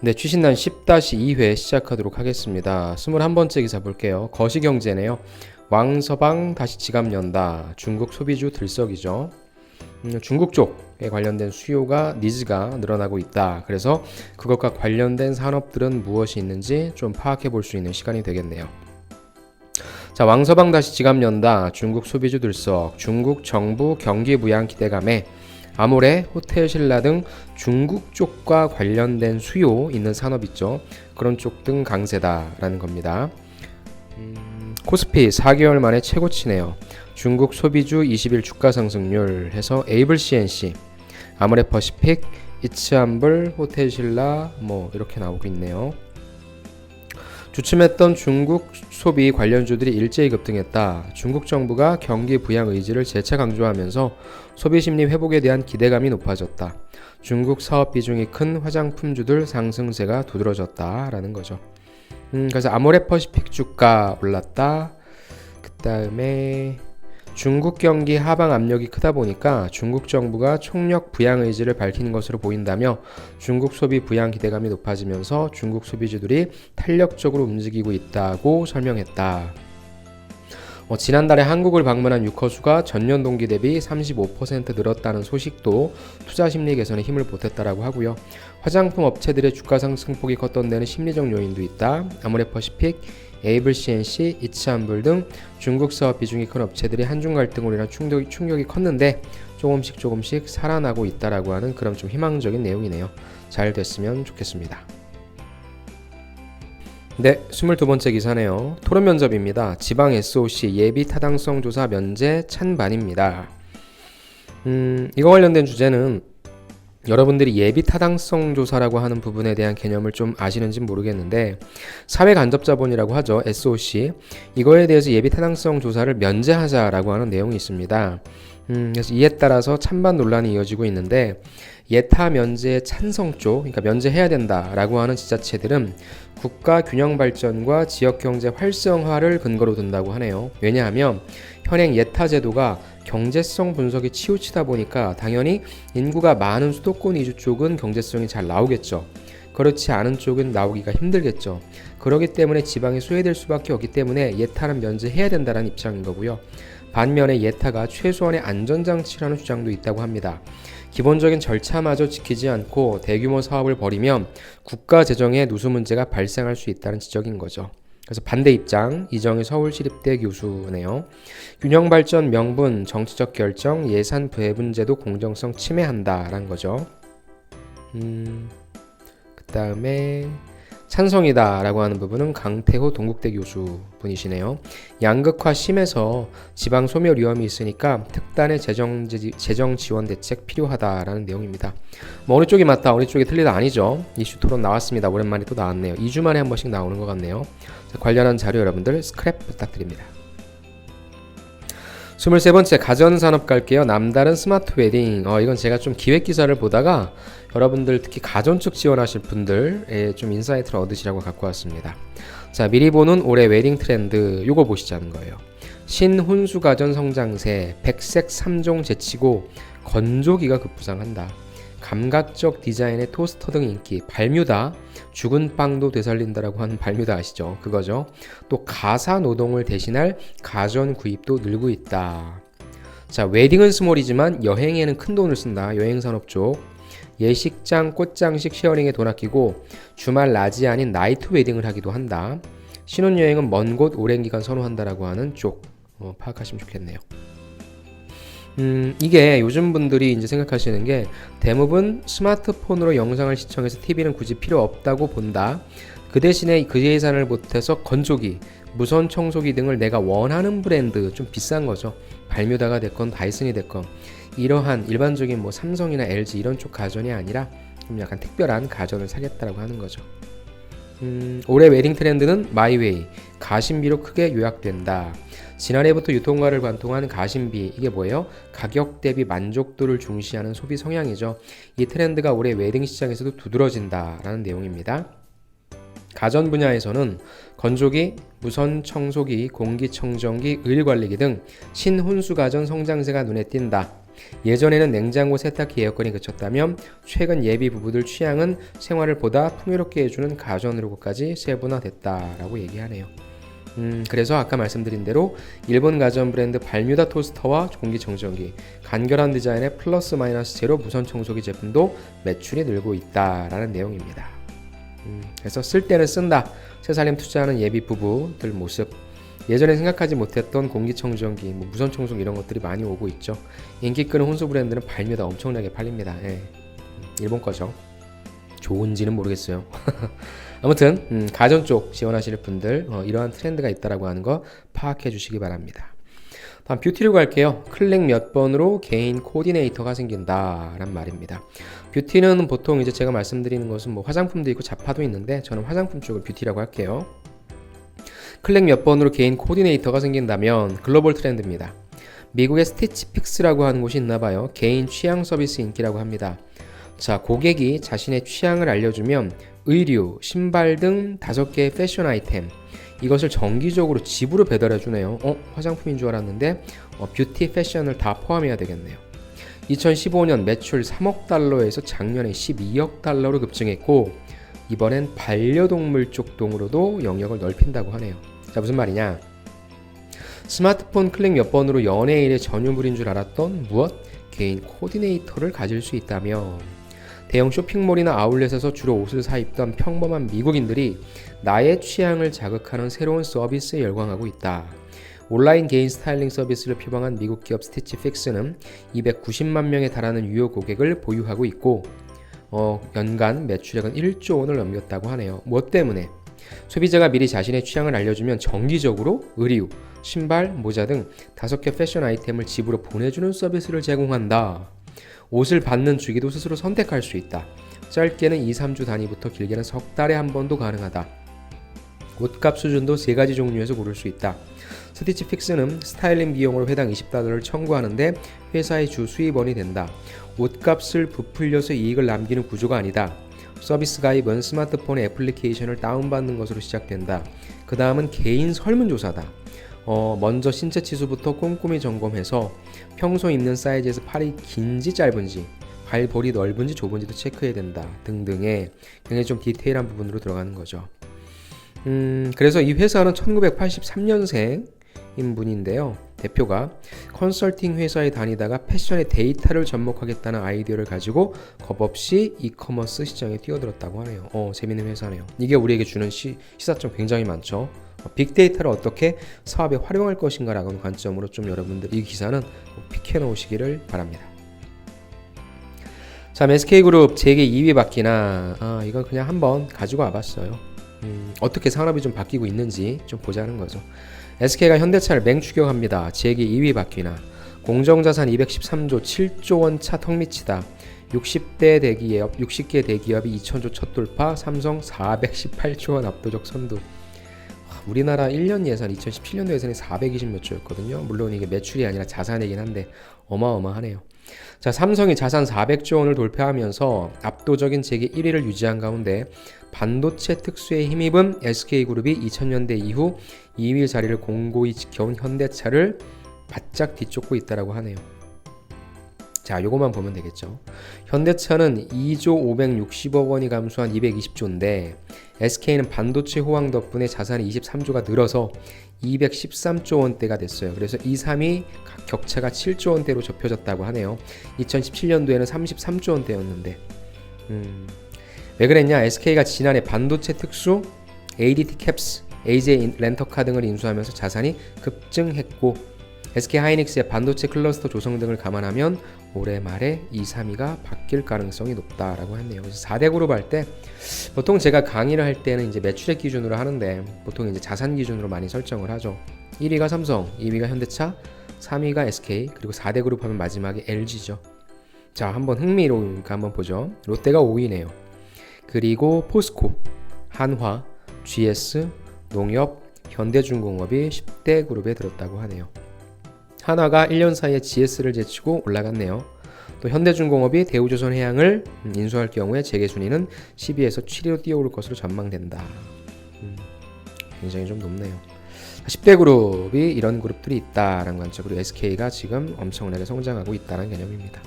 네, 취신난 10-2회 시작하도록 하겠습니다. 21번째 기사 볼게요. 거시경제네요. 왕서방 다시 지갑 연다. 중국 소비주 들썩이죠. 중국 쪽에 관련된 수요가 니즈가 늘어나고 있다. 그래서 그것과 관련된 산업들은 무엇이 있는지 좀 파악해 볼 수 있는 시간이 되겠네요. 자, 왕서방 다시 지갑 연다. 중국 소비주 들썩. 중국 정부 경기 부양 기대감에 아모레, 호텔 신라 등 중국 쪽과 관련된 수요 있는 산업 있죠. 그런 쪽 등 강세다라는 겁니다. 코스피 4개월 만에 최고치네요. 중국 소비주 20일 주가 상승률 해서 에이블 CNC, 아모레 퍼시픽, 이츠한불, 호텔 신라 뭐 이렇게 나오고 있네요. 주춤했던 중국 소비 관련주들이 일제히 급등했다. 중국 정부가 경기 부양 의지를 재차 강조하면서 소비 심리 회복에 대한 기대감이 높아졌다. 중국 사업 비중이 큰 화장품주들 상승세가 두드러졌다라는 거죠. 그래서 아모레 퍼시픽 주가 올랐다. 그 다음에 중국 경기 하방 압력이 크다 보니까 중국 정부가 총력 부양 의지를 밝히는 것으로 보인다며 중국 소비 부양 기대감이 높아지면서 중국 소비주들이 탄력적으로 움직이고 있다고 설명했다. 지난달에 한국을 방문한 유커수가 전년 동기 대비 35% 늘었다는 소식도 투자 심리 개선에 힘을 보탰다라고 하고요. 화장품 업체들의 주가 상승폭이 컸던 데는 심리적 요인도 있다. 아모레 퍼시픽, 에이블 CNC, 이츠한불 등 중국 사업 비중이 큰 업체들이 한중 갈등으로 인한 충격이 컸는데 조금씩 살아나고 있다라고 하는 그런 좀 희망적인 내용이네요. 잘 됐으면 좋겠습니다. 네, 22번째 기사네요. 토론 면접입니다. 지방 SOC 예비 타당성 조사 면제 찬반입니다. 이거 관련된 주제는 여러분들이 예비 타당성 조사라고 하는 부분에 대한 개념을 좀 아시는지 모르겠는데 사회 간접 자본이라고 하죠. SOC. 이거에 대해서 예비 타당성 조사를 면제하자라고 하는 내용이 있습니다. 그래서 이에 따라서 찬반 논란이 이어지고 있는데 예타 면제 찬성 쪽, 그러니까 면제해야 된다라고 하는 지자체들은 국가 균형 발전과 지역 경제 활성화를 근거로 둔다고 하네요. 왜냐하면 현행 예타 제도가 경제성 분석이 치우치다 보니까 당연히 인구가 많은 수도권 위주 쪽은 경제성이 잘 나오겠죠. 그렇지 않은 쪽은 나오기가 힘들겠죠. 그렇기 때문에 지방에 소외될 수밖에 없기 때문에 예타는 면제해야 된다는 입장인 거고요. 반면에 예타가 최소한의 안전장치라는 주장도 있다고 합니다. 기본적인 절차마저 지키지 않고 대규모 사업을 벌이면 국가 재정에 누수 문제가 발생할 수 있다는 지적인 거죠. 그래서 반대 입장, 이정희 서울시립대 교수네요. 균형발전 명분, 정치적 결정, 예산 배분제도 공정성 침해한다라는 거죠. 그 다음에 찬성이다 라고 하는 부분은 강태호 동국대 교수 분이시네요. 양극화 심해서 지방 소멸 위험이 있으니까 특단의 재정 지원 대책 필요하다라는 내용입니다. 뭐 어느 쪽이 맞다 어느 쪽이 틀리다 아니죠. 이슈 토론 나왔습니다. 오랜만에 또 나왔네요. 2주 만에 한 번씩 나오는 것 같네요. 자, 관련한 자료 여러분들 스크랩 부탁드립니다. 23번째 가전산업 갈게요. 남다른 스마트 웨딩. 이건 제가 좀 기획기사를 보다가 여러분들 특히 가전 쪽 지원하실 분들의 좀 인사이트를 얻으시라고 갖고 왔습니다. 자, 미리 보는 올해 웨딩 트렌드 요거 보시자는 거예요. 신혼수 가전 성장세, 백색 3종 제치고 건조기가 급부상한다. 감각적 디자인의 토스터 등 인기, 발뮤다, 죽은 빵도 되살린다라고 하는 발뮤다 아시죠? 그거죠. 또 가사 노동을 대신할 가전 구입도 늘고 있다. 자, 웨딩은 스몰이지만 여행에는 큰 돈을 쓴다. 여행산업 쪽. 예식장, 꽃장식 쉐어링에 돈 아끼고 주말 낮이 아닌 나이트 웨딩을 하기도 한다. 신혼여행은 먼 곳 오랜 기간 선호한다라고 하는 쪽 파악하시면 좋겠네요. 이게 요즘 분들이 이제 생각하시는 게 대부분 스마트폰으로 영상을 시청해서 TV는 굳이 필요 없다고 본다. 그 대신에 그 예산을 보태서 건조기, 무선 청소기 등을 내가 원하는 브랜드 좀 비싼 거죠. 발뮤다가 됐건 다이슨이 됐건 이러한 일반적인 뭐 삼성이나 LG 이런 쪽 가전이 아니라 좀 약간 특별한 가전을 사겠다라고 하는 거죠. 올해 웨딩 트렌드는 마이웨이, 가심비로 크게 요약된다. 지난해부터 유통가를 관통한 가심비, 이게 뭐예요? 가격 대비 만족도를 중시하는 소비 성향이죠. 이 트렌드가 올해 웨딩 시장에서도 두드러진다라는 내용입니다. 가전 분야에서는 건조기, 무선 청소기, 공기청정기, 의일관리기 등 신혼수 가전 성장세가 눈에 띈다. 예전에는 냉장고, 세탁기, 에어컨이 그쳤다면 최근 예비 부부들 취향은 생활을 보다 풍요롭게 해주는 가전으로까지 세분화됐다라고 얘기하네요. 그래서 아까 말씀드린 대로 일본 가전 브랜드 발뮤다 토스터와 공기청정기, 간결한 디자인의 플러스 마이너스 제로 무선 청소기 제품도 매출이 늘고 있다라는 내용입니다. 그래서 쓸 때는 쓴다, 새살림 투자하는 예비 부부들 모습, 예전에 생각하지 못했던 공기청정기, 무선 청소기 이런 것들이 많이 오고 있죠. 인기 끄는 혼수 브랜드는 발뮤다 엄청나게 팔립니다. 예. 일본 거죠. 좋은지는 모르겠어요. 아무튼 가전 쪽 지원하시는 분들 이러한 트렌드가 있다라고 하는 거 파악해 주시기 바랍니다. 다음 뷰티로 갈게요. 클릭 몇 번으로 개인 코디네이터가 생긴다란 말입니다. 뷰티는 보통 이제 제가 말씀드리는 것은 화장품도 있고 잡화도 있는데 저는 화장품 쪽을 뷰티라고 할게요. 클릭 몇 번으로 개인 코디네이터가 생긴다면 글로벌 트렌드입니다. 미국의 스티치픽스라고 하는 곳이 있나봐요. 개인 취향 서비스 인기라고 합니다. 자, 고객이 자신의 취향을 알려주면 의류, 신발 등 5개의 패션 아이템, 이것을 정기적으로 집으로 배달해주네요. 화장품인 줄 알았는데 뷰티, 패션을 다 포함해야 되겠네요. 2015년 매출 3억 달러에서 작년에 12억 달러로 급증했고 이번엔 반려동물 쪽 동으로도 영역을 넓힌다고 하네요. 자, 무슨 말이냐? 스마트폰 클릭 몇 번으로 연예인의 전유물인 줄 알았던 무엇? 개인 코디네이터를 가질 수 있다면 대형 쇼핑몰이나 아울렛에서 주로 옷을 사 입던 평범한 미국인들이 나의 취향을 자극하는 새로운 서비스에 열광하고 있다. 온라인 개인 스타일링 서비스를 표방한 미국 기업 스티치픽스는 290만 명에 달하는 유효 고객을 보유하고 있고 연간 매출액은 1조 원을 넘겼다고 하네요. 뭐 때문에? 소비자가 미리 자신의 취향을 알려주면 정기적으로 의류, 신발, 모자 등 5개 패션 아이템을 집으로 보내주는 서비스를 제공한다. 옷을 받는 주기도 스스로 선택할 수 있다. 짧게는 2-3주 단위부터 길게는 석 달에 한 번도 가능하다. 옷값 수준도 3가지 종류에서 고를 수 있다. 스티치픽스는 스타일링 비용으로 회당 $20를 청구하는데 회사의 주 수입원이 된다. 옷값을 부풀려서 이익을 남기는 구조가 아니다. 서비스 가입은 스마트폰 애플리케이션을 다운받는 것으로 시작된다. 그 다음은 개인 설문조사다. 먼저 신체 치수부터 꼼꼼히 점검해서 평소 입는 사이즈에서 팔이 긴지 짧은지, 발볼이 넓은지 좁은지도 체크해야 된다 등등의 굉장히 좀 디테일한 부분으로 들어가는 거죠. 그래서 이 회사는 1983년생인 분인데요. 대표가 컨설팅 회사에 다니다가 패션의 데이터를 접목하겠다는 아이디어를 가지고 겁없이 이커머스 시장에 뛰어들었다고 하네요. 재밌는 회사네요. 이게 우리에게 주는 시사점 굉장히 많죠. 빅데이터를 어떻게 사업에 활용할 것인가 라는 관점으로 좀 여러분들 이 기사는 픽해 놓으시기를 바랍니다. 자, SK그룹 재계 2위 받기나 이건 그냥 한번 가지고 와봤어요. 어떻게 산업이 좀 바뀌고 있는지 좀 보자는 거죠. SK가 현대차를 맹추격합니다. 재계 2위 받기나 공정자산 213조 7조 원 차 턱밑이다. 60개 대기업이 2,000조 첫 돌파, 삼성 418조 원 압도적 선두. 우리나라 1년 예산 2017년도 예산이 420 몇 조였거든요. 물론 이게 매출이 아니라 자산이긴 한데 어마어마하네요. 자, 삼성이 자산 400조 원을 돌파하면서 압도적인 재계 1위를 유지한 가운데 반도체 특수에 힘입은 SK그룹이 2000년대 이후 2위 자리를 공고히 지켜온 현대차를 바짝 뒤쫓고 있다라고 하네요. 자, 요것만 보면 되겠죠. 현대차는 2조 560억 원이 감소한 220조인데 SK는 반도체 호황 덕분에 자산이 23조가 늘어서 213조 원대가 됐어요. 그래서 2, 3위 격차가 7조 원대로 좁혀졌다고 하네요. 2017년도에는 33조 원대였는데 왜 그랬냐? SK가 지난해 반도체 특수, ADT 캡스, AJ 렌터카 등을 인수하면서 자산이 급증했고 SK하이닉스의 반도체 클러스터 조성 등을 감안하면 올해 말에 2, 3위가 바뀔 가능성이 높다라고 했네요. 그래서 4대 그룹 할 때 보통 제가 강의를 할 때는 이제 매출액 기준으로 하는데 보통 이제 자산 기준으로 많이 설정을 하죠. 1위가 삼성, 2위가 현대차, 3위가 SK, 그리고 4대 그룹 하면 마지막에 LG죠. 자, 한번 흥미로우니까 한번 보죠. 롯데가 5위네요. 그리고 포스코, 한화, GS, 농협, 현대중공업이 10대 그룹에 들었다고 하네요. 한화가 1년 사이에 GS를 제치고 올라갔네요. 또 현대중공업이 대우조선해양을 인수할 경우에 재계 순위는 10위에서 7위로 뛰어오를 것으로 전망된다. 굉장히 좀 높네요. 10대 그룹이 이런 그룹들이 있다라는 관점으로 SK가 지금 엄청나게 성장하고 있다는 개념입니다.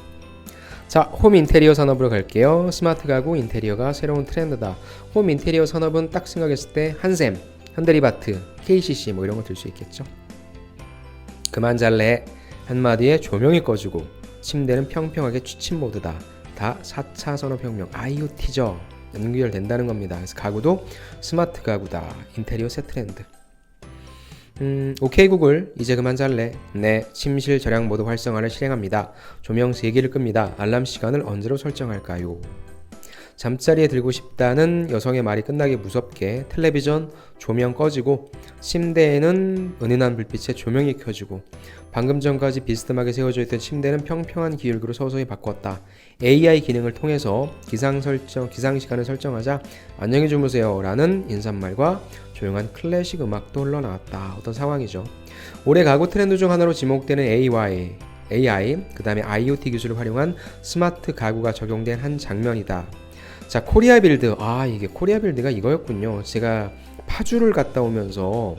자, 홈 인테리어 산업으로 갈게요. 스마트 가구 인테리어가 새로운 트렌드다. 홈 인테리어 산업은 딱 생각했을 때 한샘, 현대리바트, KCC 뭐 이런 거 들 수 있겠죠. 그만 잘래. 한마디에 조명이 꺼지고 침대는 평평하게 취침 모드다. 다 4차 산업혁명 IoT죠. 연결된다는 겁니다. 그래서 가구도 스마트 가구다. 인테리어 새 트렌드. 오케이 구글 이제 그만 잘래. 네, 침실 절약 모드 활성화를 실행합니다. 조명 3개를 끕니다. 알람 시간을 언제로 설정할까요? 잠자리에 들고 싶다는 여성의 말이 끝나기 무섭게 텔레비전 조명 꺼지고 침대에는 은은한 불빛에 조명이 켜지고 방금 전까지 비스듬하게 세워져 있던 침대는 평평한 기울기로 서서히 바꿨다. AI 기능을 통해서 기상 시간을 설정하자 안녕히 주무세요 라는 인사말과 조용한 클래식 음악도 흘러나왔다. 어떤 상황이죠. 올해 가구 트렌드 중 하나로 지목되는 AI, 그 다음에 IoT 기술을 활용한 스마트 가구가 적용된 한 장면이다. 자, 코리아빌드. 이게 코리아빌드가 이거였군요. 제가 파주를 갔다 오면서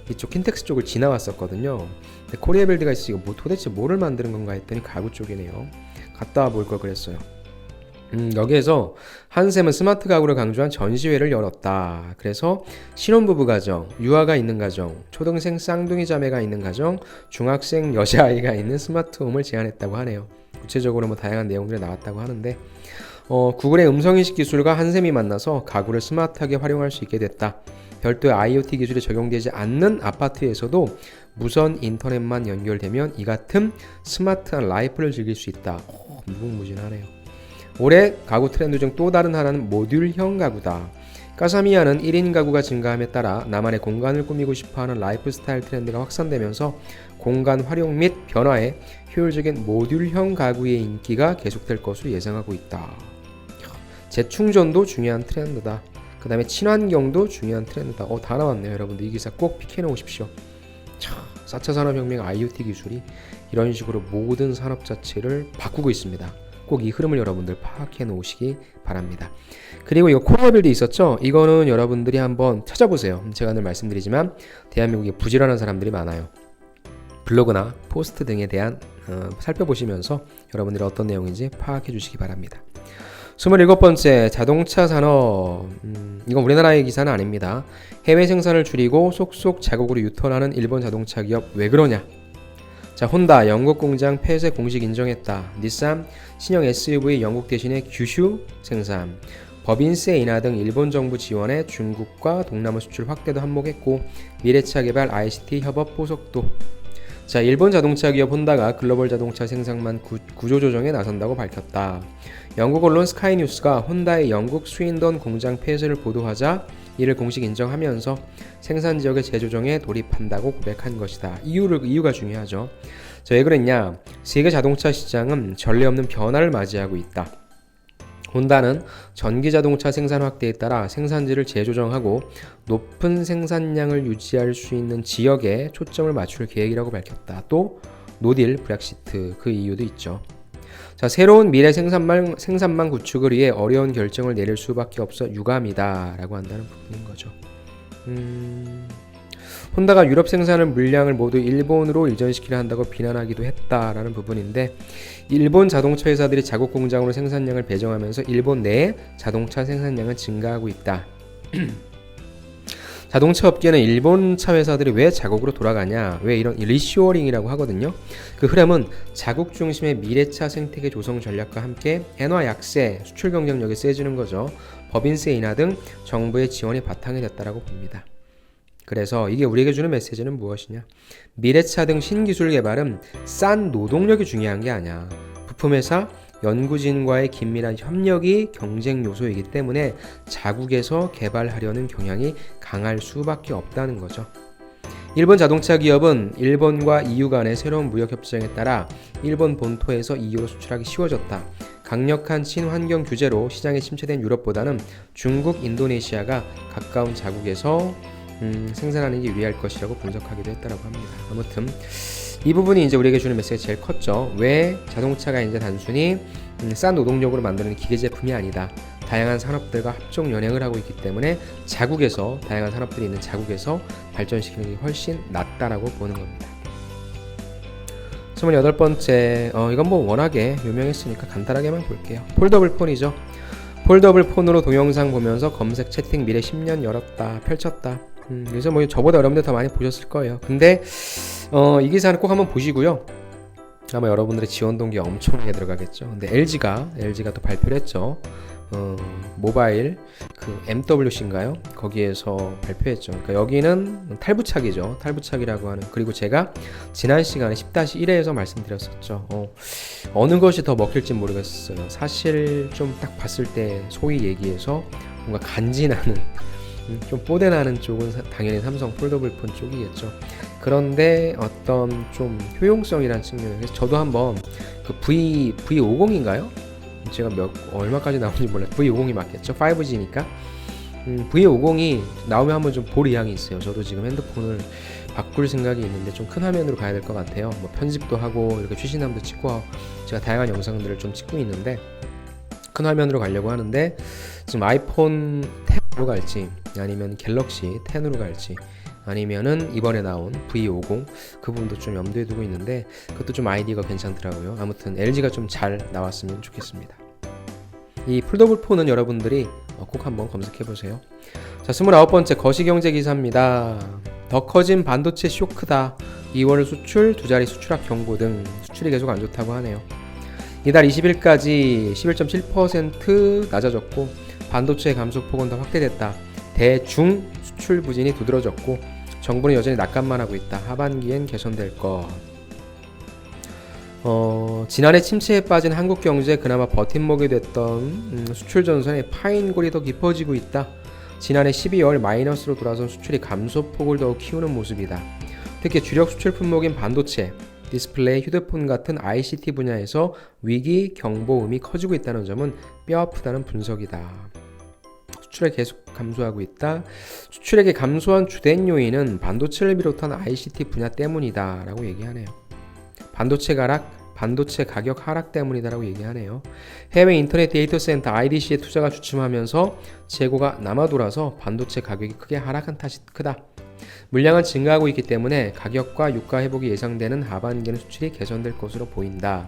이쪽 킨텍스 쪽을 지나왔었거든요. 근데 코리아빌드가 있으니까 도대체 뭐를 만드는 건가 했더니 가구 쪽이네요. 갔다 와 볼 걸 그랬어요. 여기에서 한샘은 스마트 가구를 강조한 전시회를 열었다. 그래서 신혼부부 가정, 유아가 있는 가정, 초등생 쌍둥이 자매가 있는 가정, 중학생 여자아이가 있는 스마트홈을 제안했다고 하네요. 구체적으로 뭐 다양한 내용들이 나왔다고 하는데 구글의 음성인식 기술과 한샘이 만나서 가구를 스마트하게 활용할 수 있게 됐다. 별도의 IoT 기술이 적용되지 않는 아파트에서도 무선 인터넷만 연결되면 이 같은 스마트한 라이프를 즐길 수 있다. 무궁무진하네요. 올해 가구 트렌드 중 또 다른 하나는 모듈형 가구다. 까사미야는 1인 가구가 증가함에 따라 나만의 공간을 꾸미고 싶어하는 라이프 스타일 트렌드가 확산되면서 공간 활용 및 변화에 효율적인 모듈형 가구의 인기가 계속될 것으로 예상하고 있다. 재충전도 중요한 트렌드다. 그 다음에 친환경도 중요한 트렌드다. 다 나왔네요. 여러분들 이 기사 꼭 픽해 놓으십시오. 4차 산업혁명 IoT 기술이 이런 식으로 모든 산업 자체를 바꾸고 있습니다. 꼭 이 흐름을 여러분들 파악해 놓으시기 바랍니다. 그리고 이거 코리아빌드 있었죠? 이거는 여러분들이 한번 찾아보세요. 제가 늘 말씀드리지만 대한민국에 부지런한 사람들이 많아요. 블로그나 포스트 등에 대한 살펴보시면서 여러분들이 어떤 내용인지 파악해 주시기 바랍니다. 27번째 자동차 산업. 이건 우리나라의 기사는 아닙니다. 해외 생산을 줄이고 속속 자국으로 유턴하는 일본 자동차 기업 왜 그러냐? 자, 혼다 영국 공장 폐쇄 공식 인정했다. 닛산 신형 SUV 영국 대신에 규슈 생산. 법인세 인하 등 일본 정부 지원에 중국과 동남아 수출 확대도 한몫했고 미래차 개발 ICT 협업 포석도. 자, 일본 자동차 기업 혼다가 글로벌 자동차 생산만 구조조정에 나선다고 밝혔다. 영국 언론 스카이뉴스가 혼다의 영국 스윈던 공장 폐쇄를 보도하자 이를 공식 인정하면서 생산 지역의 재조정에 돌입한다고 고백한 것이다. 이유가 중요하죠. 자, 왜 그랬냐? 세계 자동차 시장은 전례 없는 변화를 맞이하고 있다. 혼다는 전기 자동차 생산 확대에 따라 생산지를 재조정하고 높은 생산량을 유지할 수 있는 지역에 초점을 맞출 계획이라고 밝혔다. 또 노딜, 브렉시트 그 이유도 있죠. 자, 새로운 미래 생산망 구축을 위해 어려운 결정을 내릴 수밖에 없어 유감이다 라고 한다는 부분인 거죠. 혼다가 유럽 생산을 물량을 모두 일본으로 이전시키려 한다고 비난하기도 했다라는 부분인데 일본 자동차 회사들이 자국 공장으로 생산량을 배정하면서 일본 내 자동차 생산량은 증가하고 있다. 자동차 업계는 일본 차 회사들이 왜 자국으로 돌아가냐, 왜 이런 리쇼어링이라고 하거든요. 그 흐름은 자국 중심의 미래차 생태계 조성 전략과 함께 엔화 약세, 수출 경쟁력이 세지는 거죠. 법인세 인하 등 정부의 지원이 바탕이 됐다라고 봅니다. 그래서 이게 우리에게 주는 메시지는 무엇이냐? 미래차 등 신기술 개발은 싼 노동력이 중요한 게 아니야. 부품회사, 연구진과의 긴밀한 협력이 경쟁 요소이기 때문에 자국에서 개발하려는 경향이 강할 수밖에 없다는 거죠. 일본 자동차 기업은 일본과 EU 간의 새로운 무역 협정에 따라 일본 본토에서 EU로 수출하기 쉬워졌다. 강력한 친환경 규제로 시장이 침체된 유럽보다는 중국, 인도네시아가 가까운 자국에서 생산하는 게 유리할 것이라고 분석하기도 했다고 합니다. 아무튼 이 부분이 이제 우리에게 주는 메시지가 제일 컸죠. 왜 자동차가 이제 단순히 싼 노동력으로 만드는 기계 제품이 아니다. 다양한 산업들과 합종 연행을 하고 있기 때문에 자국에서 다양한 산업들이 있는 자국에서 발전시키는 게 훨씬 낫다라고 보는 겁니다. 28번째, 이건 뭐 워낙에 유명했으니까 간단하게만 볼게요. 폴더블 폰이죠. 폴더블 폰으로 동영상 보면서 검색, 채팅, 미래 10년 열었다, 펼쳤다. 그래서 뭐 저보다 여러분들 더 많이 보셨을 거예요. 근데 이 기사는 꼭 한번 보시고요. 아마 여러분들의 지원 동기 엄청나게 들어가겠죠. 근데 LG가 또 발표를 했죠. 모바일 그 MWC인가요? 거기에서 발표했죠. 그러니까 여기는 탈부착이죠. 탈부착이라고 하는. 그리고 제가 지난 시간에 10-1회에서 말씀드렸었죠. 어느 것이 더 먹힐지 모르겠어요. 사실 좀 딱 봤을 때 소위 얘기해서 뭔가 간지나는 좀 뽀대나는 쪽은 당연히 삼성 폴더블 폰 쪽이겠죠. 그런데 어떤 좀 효용성이라는 측면에서 저도 한번 그 V50인가요? 제가 얼마까지 나오는지 몰라요. V50이 맞겠죠? 5G니까. V50이 나오면 한번 좀 볼 의향이 있어요. 저도 지금 핸드폰을 바꿀 생각이 있는데 좀 큰 화면으로 가야 될 것 같아요. 뭐 편집도 하고 이렇게 최신함도 찍고 제가 다양한 영상들을 좀 찍고 있는데 큰 화면으로 가려고 하는데 지금 아이폰 10으로 갈지 아니면 갤럭시 10으로 갈지 아니면은 이번에 나온 V50 그 부분도 좀 염두에 두고 있는데 그것도 좀 아이디어가 괜찮더라고요. 아무튼 LG가 좀 잘 나왔으면 좋겠습니다. 이 폴더블 폰은 여러분들이 꼭 한번 검색해 보세요. 자, 29번째 거시경제 기사입니다. 더 커진 반도체 쇼크다. 2월 수출, 두 자리 수출합 경고 등 수출이 계속 안 좋다고 하네요. 이달 20일까지 11.7% 낮아졌고 반도체 감소폭은 더 확대됐다. 대중 수출 부진이 두드러졌고 정부는 여전히 낙관만 하고 있다. 하반기엔 개선될 것. 지난해 침체에 빠진 한국 경제에 그나마 버팀목이 됐던 수출 전선의 파인골이 더 깊어지고 있다. 지난해 12월 마이너스로 돌아선 수출이 감소폭을 더욱 키우는 모습이다. 특히 주력 수출 품목인 반도체, 디스플레이, 휴대폰 같은 ICT 분야에서 위기 경보음이 커지고 있다는 점은 뼈아프다는 분석이다. 수출을 계속 감소하고 있다. 수출액이 감소한 주된 요인은 반도체를 비롯한 ICT 분야 때문이다 라고 얘기하네요. 반도체 가격 하락 때문이다라고 얘기하네요. 해외 인터넷 데이터 센터 IDC의 투자가 주춤하면서 재고가 남아 돌아서 반도체 가격이 크게 하락한 탓이 크다. 물량은 증가하고 있기 때문에 가격과 유가 회복이 예상되는 하반기에는 수출이 개선될 것으로 보인다.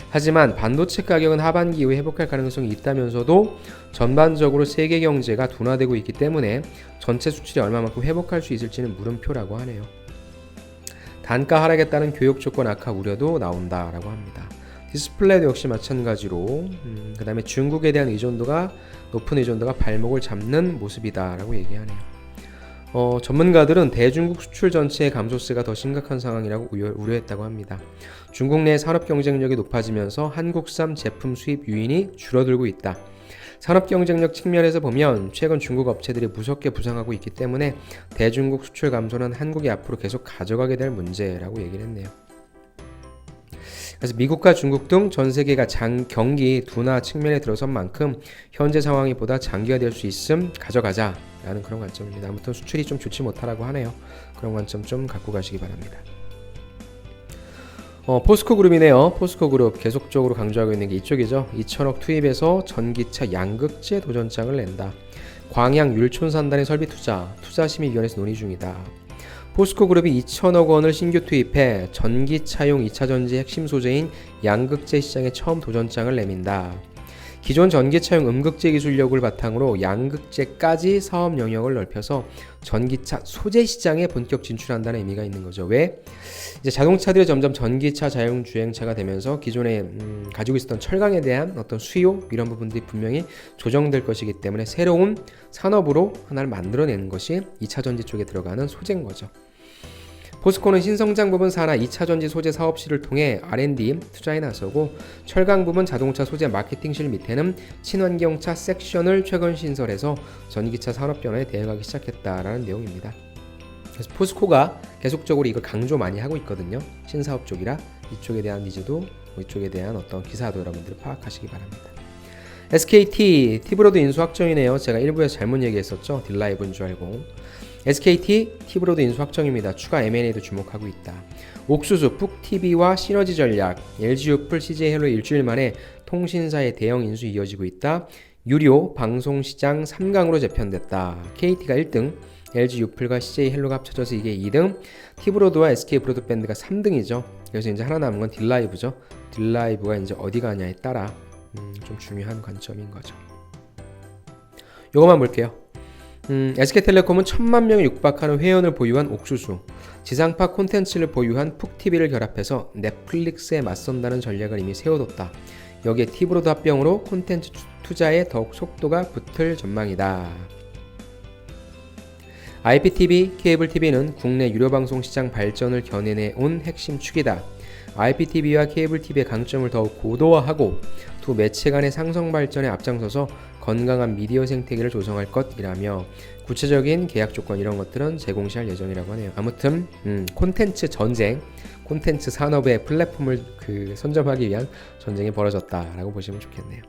하지만 반도체 가격은 하반기 이후에 회복할 가능성이 있다면서도 전반적으로 세계 경제가 둔화되고 있기 때문에 전체 수출이 얼마만큼 회복할 수 있을지는 물음표라고 하네요. 단가 하락에 따른 교육 조건 악화 우려도 나온다라고 합니다. 디스플레이도 역시 마찬가지로 그 다음에 중국에 대한 높은 의존도가 발목을 잡는 모습이다라고 얘기하네요. 전문가들은 대중국 수출 전체의 감소세가 더 심각한 상황이라고 우려했다고 합니다. 중국 내 산업 경쟁력이 높아지면서 한국산 제품 수입 유인이 줄어들고 있다. 산업 경쟁력 측면에서 보면 최근 중국 업체들이 무섭게 부상하고 있기 때문에 대중국 수출 감소는 한국이 앞으로 계속 가져가게 될 문제라고 얘기를 했네요. 그래서 미국과 중국 등 전 세계가 경기 둔화 측면에 들어선 만큼 현재 상황이 보다 장기화될 수 있음 가져가자라는 그런 관점입니다. 아무튼 수출이 좀 좋지 못하라고 하네요. 그런 관점 좀 갖고 가시기 바랍니다. 포스코 그룹이네요. 포스코 그룹 계속적으로 강조하고 있는 게 이쪽이죠. 2천억 투입해서 전기차 양극재 도전장을 낸다. 광양 율촌산단의 설비 투자심의위원회에서 논의 중이다. 포스코 그룹이 2천억 원을 신규 투입해 전기차용 2차전지 핵심 소재인 양극재 시장에 처음 도전장을 내민다. 기존 전기차용 음극재 기술력을 바탕으로 양극재까지 사업 영역을 넓혀서 전기차 소재 시장에 본격 진출한다는 의미가 있는 거죠. 왜? 이제 자동차들이 점점 전기차 자율주행차가 되면서 기존에 가지고 있었던 철강에 대한 어떤 수요 이런 부분들이 분명히 조정될 것이기 때문에 새로운 산업으로 하나를 만들어내는 것이 2차전지 쪽에 들어가는 소재인 거죠. 포스코는 신성장 부분 산하 2차전지 소재 사업실을 통해 R&D 투자에 나서고 철강 부분 자동차 소재 마케팅실 밑에는 친환경차 섹션을 최근 신설해서 전기차 산업 변화에 대응하기 시작했다라는 내용입니다. 그래서 포스코가 계속적으로 이걸 강조 많이 하고 있거든요. 신사업 쪽이라 이쪽에 대한 니즈도 이쪽에 대한 어떤 기사도 여러분들 파악하시기 바랍니다. SKT 티브로드 인수 확정이네요. 제가 1부에서 잘못 얘기했었죠. 딜라이브인 줄 알고. SKT 티브로드 인수 확정입니다. 추가 M&A도 주목하고 있다. 옥수수, 푹TV와 시너지 전략, LG유플, CJ헬로 일주일 만에 통신사의 대형 인수 이어지고 있다. 유료 방송시장 3강으로 재편됐다. KT가 1등, LG 유플과 CJ 헬로가 합쳐져서 이게 2등, 티브로드와 SK 브로드밴드가 3등이죠. 그래서 이제 하나 남은 건 딜라이브죠. 딜라이브가 이제 어디 가냐에 따라 좀 중요한 관점인 거죠. 요것만 볼게요. SK텔레콤은 1000만 명을 육박하는 회원을 보유한 옥수수, 지상파 콘텐츠를 보유한 푹TV를 결합해서 넷플릭스에 맞선다는 전략을 이미 세워뒀다. 여기에 티브로드 합병으로 콘텐츠 투자에 더욱 속도가 붙을 전망이다. IPTV, 케이블TV는 국내 유료방송 시장 발전을 견인해온 핵심 축이다. IPTV와 케이블TV의 강점을 더욱 고도화하고 두 매체 간의 상성 발전에 앞장서서 건강한 미디어 생태계를 조성할 것이라며 구체적인 계약 조건 이런 것들은 제공시할 예정이라고 하네요. 아무튼 콘텐츠 전쟁, 콘텐츠 산업의 플랫폼을 선점하기 위한 전쟁이 벌어졌다라고 보시면 좋겠네요.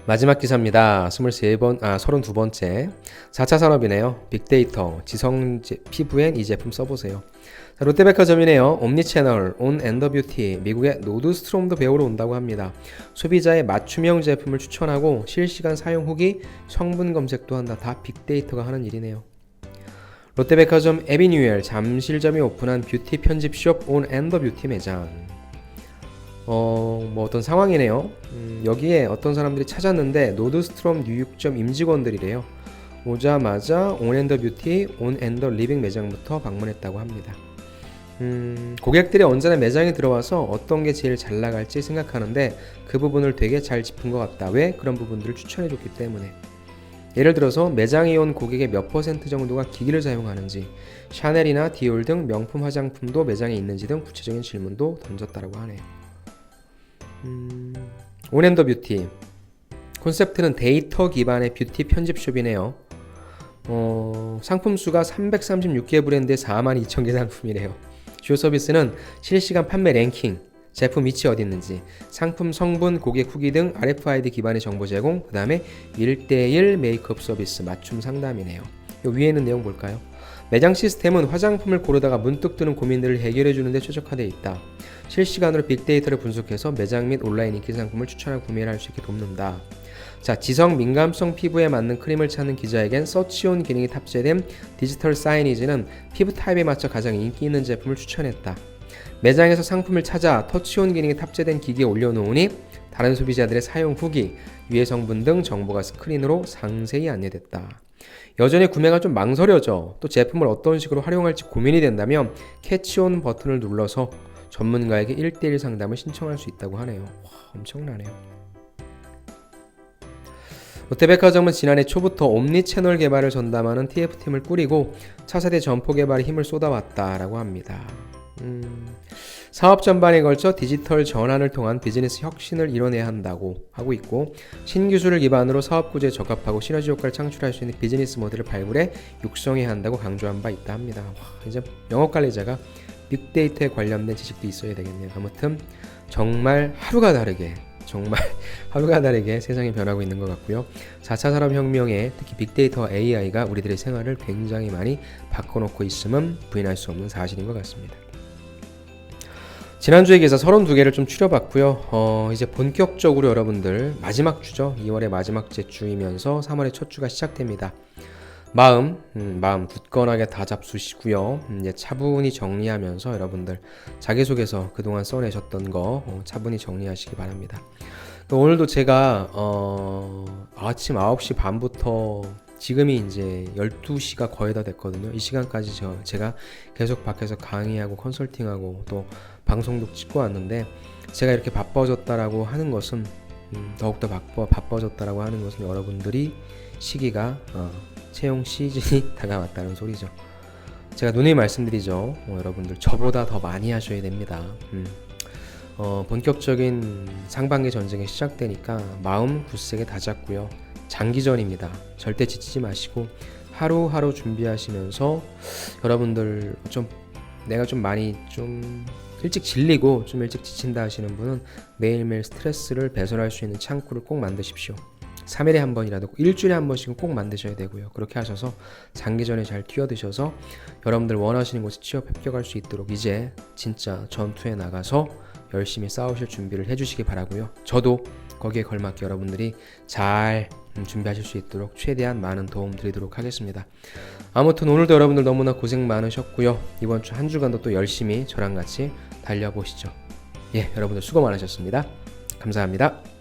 마지막 기사입니다. 32번째 4차 산업이네요. 빅데이터, 지성 피부엔 이 제품 써보세요. 자, 롯데백화점이네요. 옴니채널, 온 앤더 뷰티, 미국의 노드스트롬도 배우러 온다고 합니다. 소비자의 맞춤형 제품을 추천하고 실시간 사용 후기, 성분 검색도 한다. 다 빅데이터가 하는 일이네요. 롯데백화점 에비뉴엘 잠실점이 오픈한 뷰티 편집숍 온 앤더 뷰티 매장. 어떤 상황이네요. 여기에 어떤 사람들이 찾았는데 노드스트롬 뉴욕점 임직원들이래요. 오자마자 온앤더 뷰티, 온앤더 리빙 매장부터 방문했다고 합니다. 고객들이 언제나 매장에 들어와서 어떤 게 제일 잘 나갈지 생각하는데 그 부분을 되게 잘 짚은 것 같다. 왜? 그런 부분들을 추천해줬기 때문에. 예를 들어서 매장에 온 고객의 몇 % 정도가 기기를 사용하는지, 샤넬이나 디올 등 명품 화장품도 매장에 있는지 등 구체적인 질문도 던졌다고 하네요. 온앤더 뷰티 콘셉트는 데이터 기반의 뷰티 편집숍이네요. 상품 수가 336개 브랜드의 42,000개 상품이래요. 주요 서비스는 실시간 판매 랭킹, 제품 위치 어디 있는지, 상품 성분, 고객 후기 등 RFID 기반의 정보 제공, 그 다음에 1:1 메이크업 서비스, 맞춤 상담이네요. 요 위에 있는 내용 볼까요? 매장 시스템은 화장품을 고르다가 문득 드는 고민들을 해결해주는 데 최적화되어 있다. 실시간으로 빅데이터를 분석해서 매장 및 온라인 인기 상품을 추천하고 구매를 할 수 있게 돕는다. 자, 지성 민감성 피부에 맞는 크림을 찾는 기자에겐 서치온 기능이 탑재된 디지털 사이니지는 피부 타입에 맞춰 가장 인기 있는 제품을 추천했다. 매장에서 상품을 찾아 터치온 기능이 탑재된 기기에 올려놓으니 다른 소비자들의 사용 후기, 유해 성분 등 정보가 스크린으로 상세히 안내됐다. 여전히 구매가 좀 망설여져 또 제품을 어떤 식으로 활용할지 고민이 된다면 캐치온 버튼을 눌러서 전문가에게 1:1 상담을 신청할 수 있다고 하네요. 와, 엄청나네요. 롯데백화점은 지난해 초부터 옴니채널 개발을 전담하는 TF팀을 꾸리고 차세대 점포 개발에 힘을 쏟아왔다라고 합니다. 사업 전반에 걸쳐 디지털 전환을 통한 비즈니스 혁신을 이뤄내야 한다고 하고 있고, 신기술을 기반으로 사업 구조에 적합하고 시너지 효과를 창출할 수 있는 비즈니스 모델을 발굴해 육성해야 한다고 강조한 바 있다 합니다. 이제 영업관리자가 빅데이터에 관련된 지식도 있어야 되겠네요. 아무튼 정말 하루가 다르게 세상이 변하고 있는 것 같고요. 4차 산업혁명에 특히 빅데이터와 AI가 우리들의 생활을 굉장히 많이 바꿔놓고 있음은 부인할 수 없는 사실인 것 같습니다. 지난주에 기사 32개를 좀 추려봤고요. 이제 본격적으로 여러분들 마지막 주죠. 2월의 마지막 주이면서 3월의 첫 주가 시작됩니다. 마음 굳건하게 다 잡수시고요. 이제 차분히 정리하면서 여러분들 자기소개서 그동안 써내셨던 거 차분히 정리하시기 바랍니다. 오늘도 제가 아침 9시 반부터 지금이 이제 12시가 거의 다 됐거든요. 이 시간까지 제가 계속 밖에서 강의하고 컨설팅하고 또 방송도 찍고 왔는데, 제가 이렇게 바빠졌다라고 하는 것은 더욱더 바빠졌다라고 하는 것은 여러분들이 시기가 채용 시즌이 다가왔다는 소리죠. 제가 누누이 말씀드리죠. 여러분들 저보다 더 많이 하셔야 됩니다. 본격적인 상반기 전쟁이 시작되니까 마음 굳세게 다잡고요. 장기전입니다. 절대 지치지 마시고 하루하루 준비하시면서 여러분들 내가 좀 많이 좀 일찍 질리고 좀 일찍 지친다 하시는 분은 매일매일 스트레스를 배설할 수 있는 창구를 꼭 만드십시오. 3일에 한 번이라도 일주일에 한 번씩은 꼭 만드셔야 되고요. 그렇게 하셔서 장기전에 잘 뛰어드셔서 여러분들 원하시는 곳에 취업 합격할 수 있도록 이제 진짜 전투에 나가서 열심히 싸우실 준비를 해주시기 바라고요. 저도 거기에 걸맞게 여러분들이 잘 준비하실 수 있도록 최대한 많은 도움 드리도록 하겠습니다. 아무튼 오늘도 여러분들 너무나 고생 많으셨고요. 이번 주 한 주간도 또 열심히 저랑 같이 달려보시죠. 예, 여러분들 수고 많으셨습니다. 감사합니다.